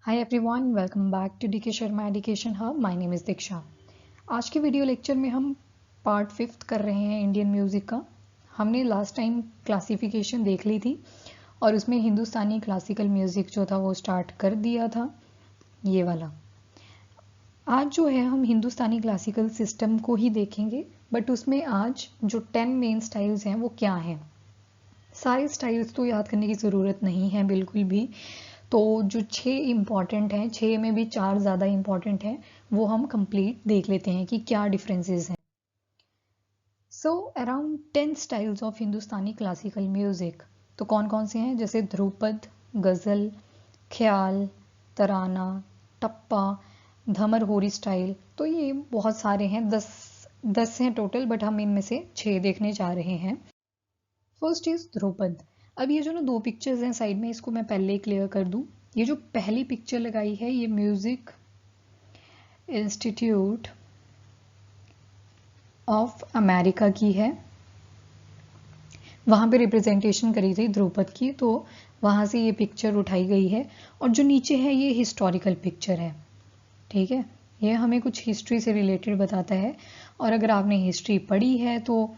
Hi everyone, welcome back to DK Sharma Education Hub. My name is Diksha. आज के video lecture में हम part 5 कर रहे हैं इंडियन म्यूज़िक का। हमने लास्ट टाइम क्लासिफिकेशन देख ली थी और उसमें हिंदुस्तानी क्लासिकल म्यूज़िक जो था वो स्टार्ट कर दिया था, ये वाला। आज जो है हम हिंदुस्तानी क्लासिकल सिस्टम को ही देखेंगे, बट उसमें आज जो 10 मेन स्टाइल्स हैं वो क्या हैं। सारे स्टाइल्स तो याद करने की ज़रूरत नहीं है बिल्कुल भी, तो जो 6 इम्पॉर्टेंट हैं, 6 में भी 4 ज़्यादा इम्पॉर्टेंट हैं, वो हम कंप्लीट देख लेते हैं कि क्या डिफरेंसेस हैं। So around 10 styles of Hindustani classical music. तो कौन कौन से हैं, जैसे ध्रुपद, गज़ल, ख्याल, तराना, टप्पा, धमर होरी स्टाइल। तो ये बहुत सारे हैं, 10 हैं टोटल, बट हम इनमें से 6 देखने जा रहे हैं। First is Dhrupad. अब ये जो ना 2 पिक्चर्स हैं साइड में, इसको मैं पहले ही क्लियर कर दूं। ये जो पहली पिक्चर लगाई है ये म्यूजिक इंस्टीट्यूट ऑफ अमेरिका की है। वहाँ पे रिप्रेजेंटेशन करी थी ध्रुपद की, तो वहाँ से ये पिक्चर उठाई गई है। और जो नीचे है ये हिस्टोरिकल पिक्चर है, ठीक है। ये हमें कुछ हिस्ट्री से रिलेटेड बताता है, और अगर आपने हिस्ट्री पढ़ी है तो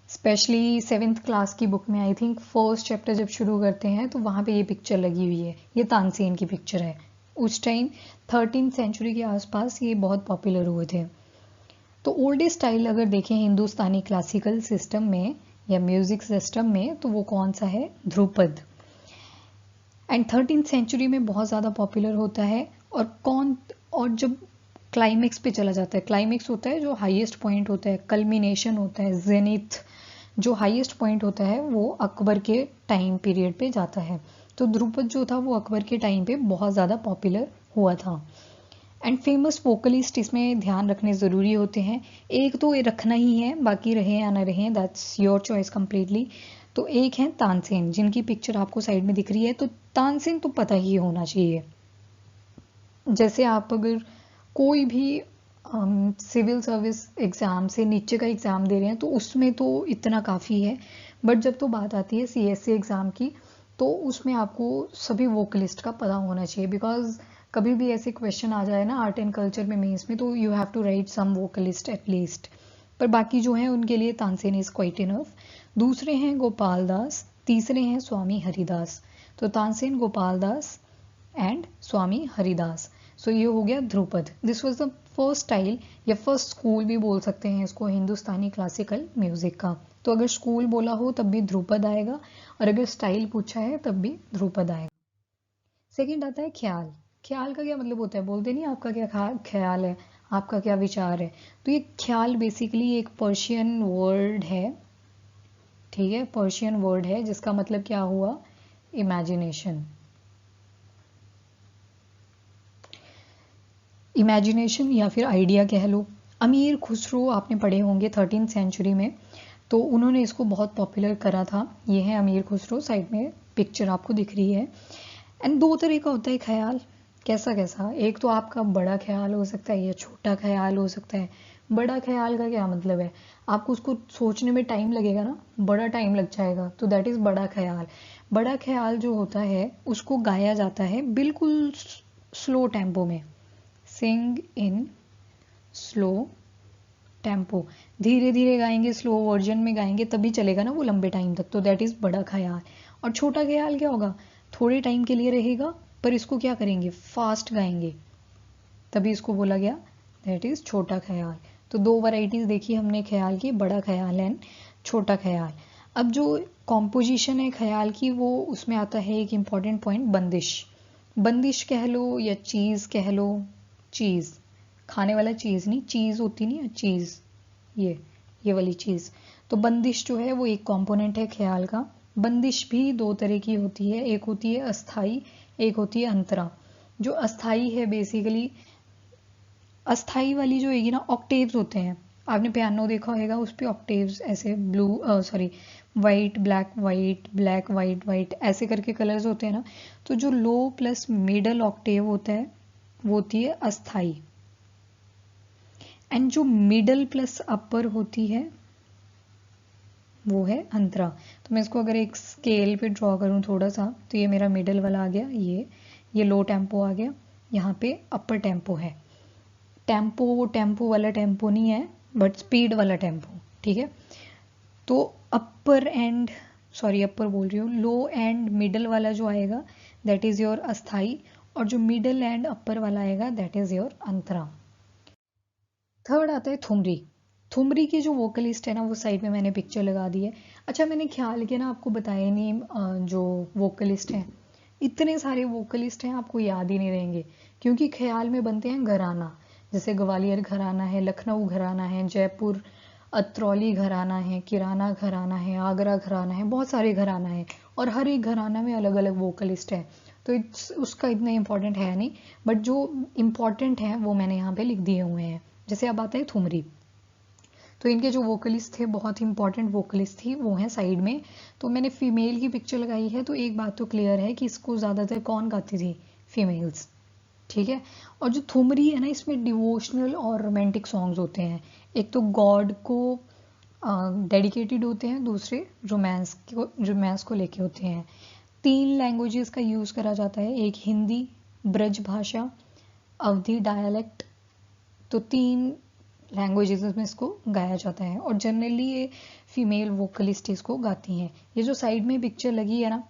स्पेशली 7th क्लास की बुक में आई थिंक फर्स्ट चैप्टर जब शुरू करते हैं तो वहाँ पे ये पिक्चर लगी हुई है। ये तानसेन की पिक्चर है। उस टाइम 13th सेंचुरी के आसपास ये बहुत पॉपुलर हुए थे। तो ओल्डेस्ट स्टाइल अगर देखें हिंदुस्तानी क्लासिकल सिस्टम में या म्यूजिक सिस्टम में, तो वो कौन सा है, ध्रुपद। एंड 13th सेंचुरी में बहुत ज़्यादा पॉपुलर होता है। और जब क्लाइमेक्स पे चला जाता है, क्लाइमेक्स होता है जो हाईएस्ट पॉइंट होता है, कल्मिनेशन होता है, जेनिथ जो हाईएस्ट पॉइंट होता है, वो अकबर के टाइम पीरियड पे जाता है। तो ध्रुपद जो था वो अकबर के टाइम पे बहुत ज़्यादा पॉपुलर हुआ था। एंड फेमस वोकलिस्ट इसमें ध्यान रखने ज़रूरी होते हैं। एक तो ये रखना ही है, बाकी रहे या ना रहे दैट्स योर चॉइस कम्प्लीटली। तो एक है तानसेन, जिनकी पिक्चर आपको साइड में दिख रही है। तो तानसेन तो पता ही होना चाहिए। जैसे आप अगर कोई भी सिविल सर्विस एग्ज़ाम से नीचे का एग्ज़ाम दे रहे हैं तो उसमें तो इतना काफ़ी है, बट जब तो बात आती है सीएससी एग्ज़ाम की, तो उसमें आपको सभी वोकलिस्ट का पता होना चाहिए। बिकॉज कभी भी ऐसे क्वेश्चन आ जाए ना आर्ट एंड कल्चर में मेंस में, तो you have to write some vocalist at least. पर बाकी जो है उनके लिए तानसेन इज क्वाइट इनफ। दूसरे हैं गोपाल दास, तीसरे हैं स्वामी हरिदास। तो तानसेन, गोपाल दास एंड स्वामी हरिदास। सो ये हो गया Dhrupad. This was the first style या फर्स्ट स्कूल भी बोल सकते हैं इसको हिंदुस्तानी क्लासिकल म्यूजिक का। तो अगर स्कूल बोला हो तब भी ध्रुपद आएगा, और अगर स्टाइल पूछा है तब भी ध्रुपद आएगा। सेकंड आता है ख्याल। ख्याल का क्या मतलब होता है, बोलते नहीं आपका क्या ख्याल है, आपका क्या विचार है। तो ये ख्याल बेसिकली एक पर्शियन वर्ड है, ठीक है, पर्शियन वर्ड है जिसका मतलब क्या हुआ, इमेजिनेशन। इमेजिनेशन या फिर आइडिया कह लो। अमीर खुसरो आपने पढ़े होंगे 13th सेंचुरी में, तो उन्होंने इसको बहुत पॉपुलर करा था। ये है अमीर खुसरो, साइड में पिक्चर आपको दिख रही है। एंड 2 तरह का होता है ख्याल। कैसा कैसा, एक तो आपका बड़ा ख्याल हो सकता है या छोटा ख्याल हो सकता है। बड़ा ख्याल का क्या मतलब है, आपको उसको सोचने में टाइम लगेगा ना, बड़ा टाइम लग जाएगा, तो दैट इज़ बड़ा ख्याल। बड़ा ख्याल जो होता है उसको गाया जाता है बिल्कुल स्लो टेम्पो में, सिंग इन स्लो टेम्पो। धीरे धीरे गाएंगे, स्लो वर्जन में गाएंगे, तभी चलेगा ना वो लंबे टाइम तक, तो दैट इज़ बड़ा ख्याल। और छोटा ख्याल क्या होगा, थोड़े टाइम के लिए रहेगा, पर इसको क्या करेंगे, फास्ट गाएंगे, तभी इसको बोला गया दैट इज़ छोटा ख्याल। तो 2 वैरायटीज़ देखी हमने ख्याल की, बड़ा ख्याल एंड छोटा ख्याल। अब जो कॉम्पोजिशन है ख्याल की, वो उसमें आता है एक इम्पॉर्टेंट पॉइंट, बंदिश। बंदिश कह लो या चीज़ कह लो, चीज़ खाने वाला चीज़ नहीं, चीज़ होती नहीं है, चीज़, ये वाली चीज़। तो बंदिश जो है वो एक कंपोनेंट है ख्याल का। बंदिश भी 2 तरह की होती है, एक होती है अस्थाई, एक होती है अंतरा। जो अस्थाई है बेसिकली, अस्थाई वाली जो होगी ना, ऑक्टेव्स होते हैं। आपने पियानो देखा होगा, उस पर ऑक्टेव्स ऐसे blue sorry white black white black white white ऐसे करके कलर्स होते हैं ना। तो जो लो प्लस मिडल ऑक्टेव होता है वो होती है अस्थाई, एंड जो मिडल प्लस अपर होती है वो है अंतरा। तो मैं इसको अगर एक स्केल पे ड्रॉ करूँ थोड़ा सा, तो ये मेरा मिडल वाला आ गया, ये लो टेम्पो आ गया, यहाँ पे अपर टेम्पो है। टेम्पो वो टेम्पो वाला टेम्पो नहीं है, बट स्पीड वाला टेम्पो, ठीक है। तो अपर बोल रही हूँ, लो एंड मिडल वाला जो आएगा दैट इज योर अस्थाई, और जो मिडल एंड अपर वाला आएगा that is your Antara. Third आता है ठुमरी। ठुमरी के जो वोकलिस्ट है ना, वो साइड में मैंने पिक्चर लगा दी है। अच्छा, मैंने ख्याल किया ना आपको बताया नहीं, जो वोकलिस्ट हैं, इतने सारे वोकलिस्ट हैं आपको याद ही नहीं रहेंगे, क्योंकि ख्याल में बनते हैं घराना, जैसे ग्वालियर घराना है, लखनऊ घराना है, जयपुर अतरौली घराना है, किराना घराना है, आगरा घराना है, बहुत सारे घराना है, और हर एक घराना में अलग अलग वोकलिस्ट है। तो उसका इतना इम्पोर्टेंट है नहीं, बट जो इम्पोर्टेंट है वो मैंने यहाँ पे लिख दिए हुए हैं। जैसे अब आता है ठुमरी, तो इनके जो वोकलिस्ट थे, बहुत ही इंपॉर्टेंट वोकलिस्ट थी, वो हैं साइड में। तो मैंने फीमेल की पिक्चर लगाई है, तो एक बात तो क्लियर है कि इसको ज़्यादातर कौन गाती थी, फीमेल्स, ठीक है। और जो ठुमरी है ना, इसमें डिवोशनल और रोमांटिक सॉन्ग्स होते हैं। एक तो गॉड को डेडिकेटेड होते हैं, दूसरे रोमांस को लेके होते हैं। 3 लैंग्वेजेस का यूज़ करा जाता है, एक हिंदी, ब्रज भाषा, अवधी डायलेक्ट, तो 3 लैंग्वेजेस में इसको गाया जाता है, और जनरली ये फीमेल वोकलिस्ट इसको गाती हैं। ये जो साइड में पिक्चर लगी है ना,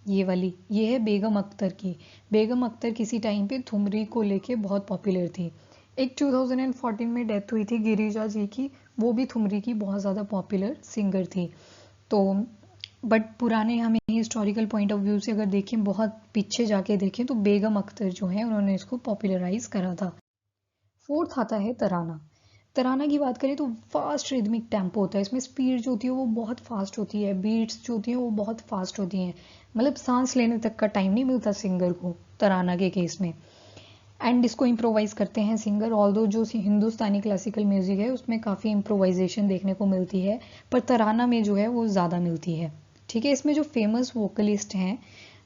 ये वाली, ये है बेगम अख्तर की। बेगम अख्तर किसी टाइम पे ठुमरी को लेके बहुत पॉपुलर थी। एक 2014 में डेथ हुई थी गिरिजा जी की, वो भी ठुमरी की बहुत ज़्यादा पॉपुलर सिंगर थी। तो बट पुराने हमें हिस्टोरिकल पॉइंट ऑफ व्यू से अगर देखें, बहुत पीछे जाके देखें, तो बेगम अख्तर जो है उन्होंने इसको पॉपुलराइज करा था। फोर्थ आता है तराना। तराना की बात करें तो फास्ट रिदमिक टेम्पो होता है, इसमें स्पीड जो होती है वो बहुत फास्ट होती है, बीट्स जो होती हैं वो बहुत फास्ट होती हैं, मतलब सांस लेने तक का टाइम नहीं मिलता सिंगर को तराना के केस में। एंड इसको इम्प्रोवाइज करते हैं सिंगर, ऑल्दो जो हिंदुस्तानी क्लासिकल म्यूजिक है उसमें काफ़ी इम्प्रोवाइजेशन देखने को मिलती है, पर तराना में जो है वो ज़्यादा मिलती है, ठीक है। इसमें जो फेमस वोकलिस्ट हैं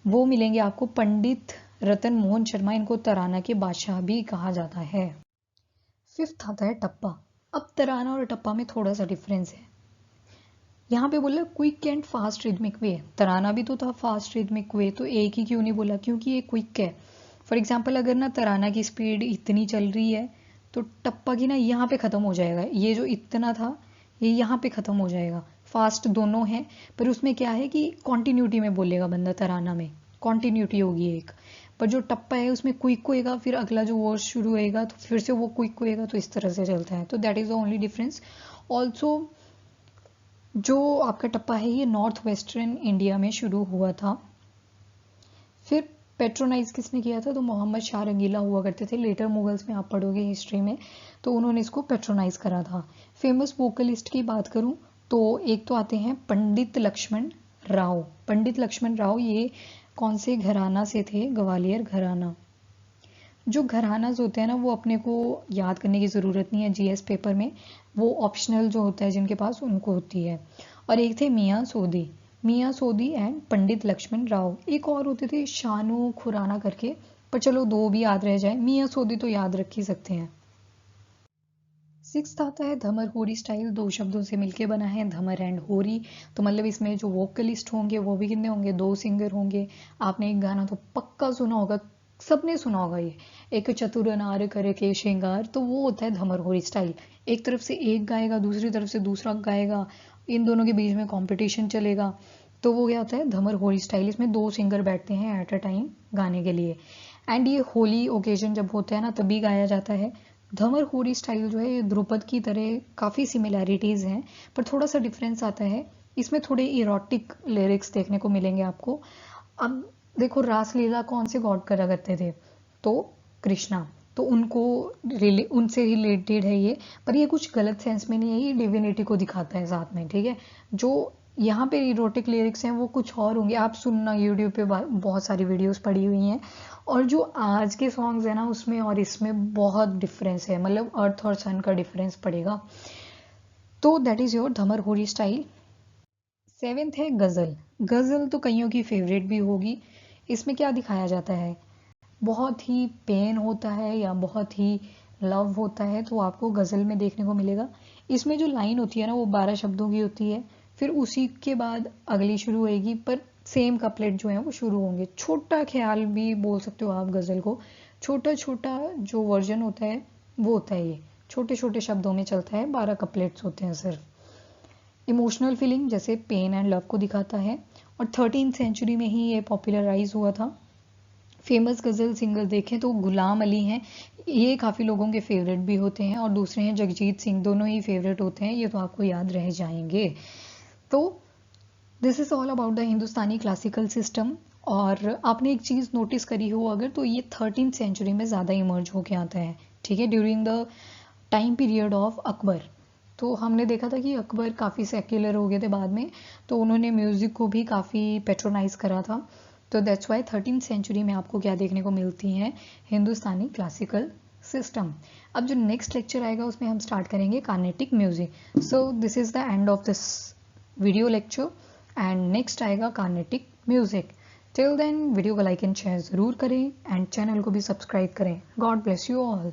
वो मिलेंगे आपको, पंडित रतन मोहन शर्मा, इनको तराना के बादशाह भी कहा जाता है। फिफ्थ आता है टप्पा। अब तराना और टप्पा में थोड़ा सा डिफरेंस है। यहाँ पे बोला क्विक एंड फास्ट रिदमिक वे, तराना भी तो था फास्ट रिदमिक वे, तो एक ही क्यों नहीं बोला, क्योंकि ये क्विक है। फॉर एग्जाम्पल अगर ना तराना की स्पीड इतनी चल रही है, तो टप्पा की ना यहाँ पे ख़त्म हो जाएगा, ये जो इतना था ये यहाँ पे ख़त्म हो जाएगा। फास्ट दोनों हैं, पर उसमें क्या है कि कॉन्टिन्यूटी में बोलेगा बंदा, तराना में कॉन्टिन्यूटी होगी एक, पर जो टप्पा है उसमें क्विक होएगा, फिर अगला जो वर्ड शुरू होएगा तो फिर से वो क्विक होएगा, तो इस तरह से चलता है। तो that is the only difference. Also जो आपका टप्पा है ये नॉर्थ वेस्टर्न इंडिया में शुरू हुआ था, फिर पेट्रोनाइज किसने किया था, तो मोहम्मद शाह रंगीला हुआ करते थे, लेटर मुगल्स में आप पढ़ोगे हिस्ट्री में, तो उन्होंने इसको पेट्रोनाइज करा था। फेमस वोकलिस्ट की बात करूं तो एक तो आते हैं पंडित लक्ष्मण राव। पंडित लक्ष्मण राव ये कौन से घराना से थे, ग्वालियर घराना। जो घरानाज होते हैं ना वो अपने को याद करने की ज़रूरत नहीं है जीएस पेपर में, वो ऑप्शनल जो होता है जिनके पास उनको होती है। और एक थे मियाँ सोदी, मियाँ सोदी एंड पंडित लक्ष्मण राव। एक और होते थे शानू खुराना करके, पर चलो 2 भी याद रह जाए, मियाँ सोदी तो याद रख ही सकते हैं। सिक्स्थ आता है धमर होरी स्टाइल, 2 शब्दों से मिलके बना है, धमर एंड होरी। तो मतलब इसमें जो वोकलिस्ट होंगे वो भी कितने होंगे, 2 सिंगर होंगे। आपने एक गाना तो पक्का सुना होगा, सबने सुना होगा, ये एक चतुर नार करे के श्रृंगार, तो वो होता है धमर होरी स्टाइल। एक तरफ से एक गाएगा, दूसरी तरफ से दूसरा गाएगा, इन दोनों के बीच में कंपटीशन चलेगा, तो वो क्या होता है धमर होली स्टाइल। इसमें 2 सिंगर बैठते हैं एट अ टाइम गाने के लिए, एंड ये होली ओकेजन जब होता है ना तभी गाया जाता है। धमर होली स्टाइल जो है ये ध्रुपद की तरह काफ़ी सिमिलैरिटीज़ हैं, पर थोड़ा सा डिफरेंस आता है, इसमें थोड़े इरोटिक लिरिक्स देखने को मिलेंगे आपको। अब देखो रासलीला कौन से गॉड करा करते थे, तो कृष्णा, तो उनसे रिलेटेड है ये, पर ये कुछ गलत सेंस में नहीं है, ये डिविनिटी को दिखाता है साथ में, ठीक है। जो यहाँ पे इरोटिक लिरिक्स हैं वो कुछ और होंगे, आप सुनना, यूट्यूब पे बहुत सारी वीडियोस पड़ी हुई हैं। और जो आज के सॉन्ग्स है ना उसमें और इसमें बहुत डिफरेंस है, मतलब अर्थ और सन का डिफरेंस पड़ेगा। तो that is your dhamar Holi style. 7th है गज़ल। गज़ल तो कईयों की फेवरेट भी होगी। इसमें क्या दिखाया जाता है, बहुत ही पेन होता है या बहुत ही लव होता है, तो आपको गज़ल में देखने को मिलेगा। इसमें जो लाइन होती है ना वो 12 शब्दों की होती है, फिर उसी के बाद अगली शुरू होएगी, पर सेम कपलेट जो है वो शुरू होंगे। छोटा ख्याल भी बोल सकते हो आप गज़ल को, छोटा छोटा जो वर्जन होता है वो होता है ये, छोटे छोटे शब्दों में चलता है, 12 कपलेट्स होते हैं सिर्फ। इमोशनल फीलिंग जैसे पेन एंड लव को दिखाता है, और 13th सेंचुरी में ही ये पॉपुलराइज हुआ था। फेमस गज़ल सिंगर देखें तो गुलाम अली हैं, ये काफ़ी लोगों के फेवरेट भी होते हैं, और दूसरे हैं जगजीत सिंह, दोनों ही फेवरेट होते हैं, ये तो आपको याद रह जाएंगे। तो this is all about the Hindustani classical system. और आपने एक चीज़ नोटिस करी हो अगर, तो ये 13th सेंचुरी में ज़्यादा इमर्ज होके आता है, ठीक है, during the time period of Akbar. तो हमने देखा था कि अकबर काफ़ी सेक्युलर हो गए थे बाद में, तो उन्होंने म्यूज़िक को भी काफ़ी पेट्रोनाइज करा था। तो दैट्स वाई 13th सेंचुरी में आपको क्या देखने को मिलती है, हिंदुस्तानी क्लासिकल सिस्टम। अब जो नेक्स्ट लेक्चर आएगा उसमें हम स्टार्ट करेंगे Carnatic music. So this is the end of this video lecture, and next आएगा Carnatic music. Till then video को लाइक एंड शेयर ज़रूर करें, एंड चैनल को भी सब्सक्राइब करें। God bless you all.